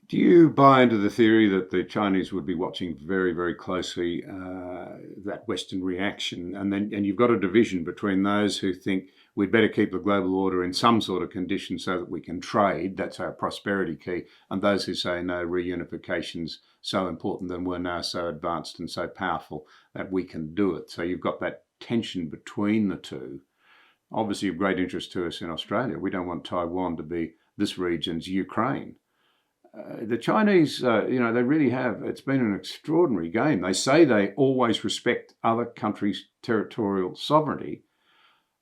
Do you buy into the theory that the Chinese would be watching very, very closely that Western reaction, and you've got a division between those who think we'd better keep the global order in some sort of condition so that we can trade, that's our prosperity key, and those who say no, reunification's so important and we're now so advanced and so powerful that we can do it. So you've got that tension between the two. Obviously of great interest to us in Australia. We don't want Taiwan to be this region's Ukraine. The Chinese, they really have. It's been an extraordinary game. They say they always respect other countries' territorial sovereignty.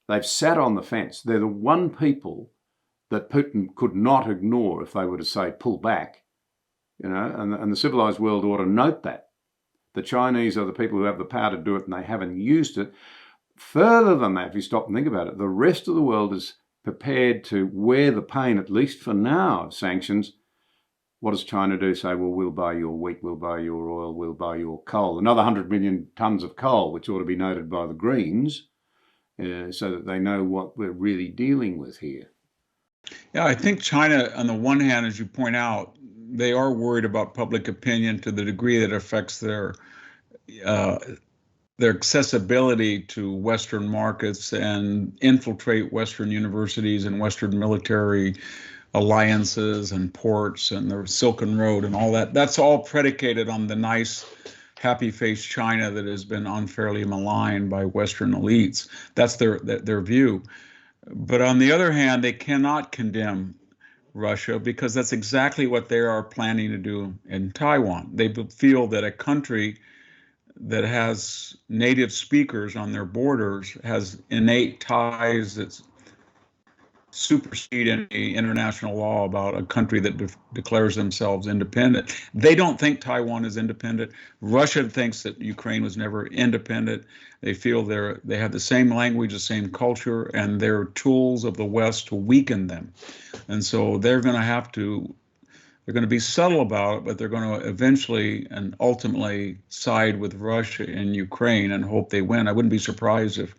They've sat on the fence. They're the one people that Putin could not ignore if they were to say pull back, and the civilized world ought to note that. The Chinese are the people who have the power to do it and they haven't used it. Further than that, if you stop and think about it, the rest of the world is prepared to wear the pain, at least for now, of sanctions. What does China do? Say, well, we'll buy your wheat, we'll buy your oil, we'll buy your coal. Another 100 million tonnes of coal, which ought to be noted by the Greens, so that they know what we're really dealing with here. Yeah, I think China, on the one hand, as you point out, they are worried about public opinion to the degree that affects their accessibility to Western markets and infiltrate Western universities and Western military alliances and ports and the Silken Road and all that. That's all predicated on the nice, happy-faced China that has been unfairly maligned by Western elites. That's their view. But on the other hand, they cannot condemn Russia because that's exactly what they are planning to do in Taiwan. They feel that a country that has native speakers on their borders has innate ties that supersede any international law about a country that declares themselves independent. They don't think Taiwan is independent. Russia thinks that Ukraine was never independent. They feel they have the same language, the same culture, and they're tools of the West to weaken them. And so they're going to be subtle about it, but they're going to eventually and ultimately side with Russia and Ukraine and hope they win. I wouldn't be surprised if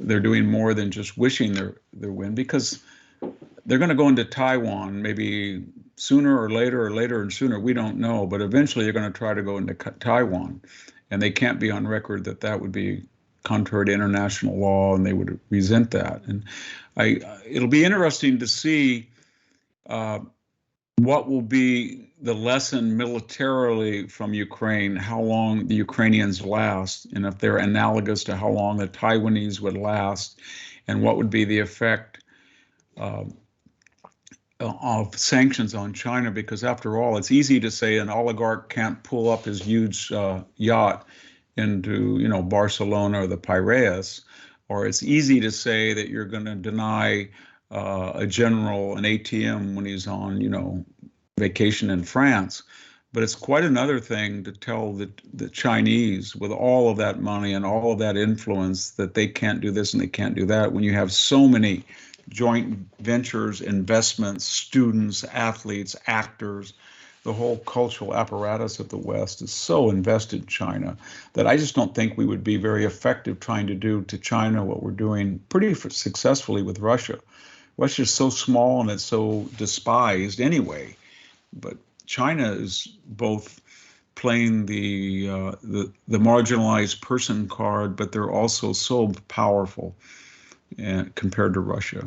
they're doing more than just wishing their win, because they're going to go into Taiwan maybe sooner or later and sooner. We don't know, but eventually they're going to try to go into Taiwan, and they can't be on record that would be contrary to international law, and they would resent that. And it'll be interesting to see what will be the lesson militarily from Ukraine, how long the Ukrainians last, and if they're analogous to how long the Taiwanese would last, and what would be the effect of sanctions on China. Because after all, it's easy to say an oligarch can't pull up his huge yacht into, Barcelona or the Piraeus, or it's easy to say that you're going to deny a general an ATM when he's on, vacation in France. But it's quite another thing to tell the Chinese, with all of that money and all of that influence, that they can't do this and they can't do that, when you have so many joint ventures, investments, students, athletes, actors. The whole cultural apparatus of the West is so invested in China that I just don't think we would be very effective trying to do to China what we're doing pretty successfully with Russia. Russia's so small and it's so despised anyway. But China is both playing the marginalized person card, but they're also so powerful compared to Russia.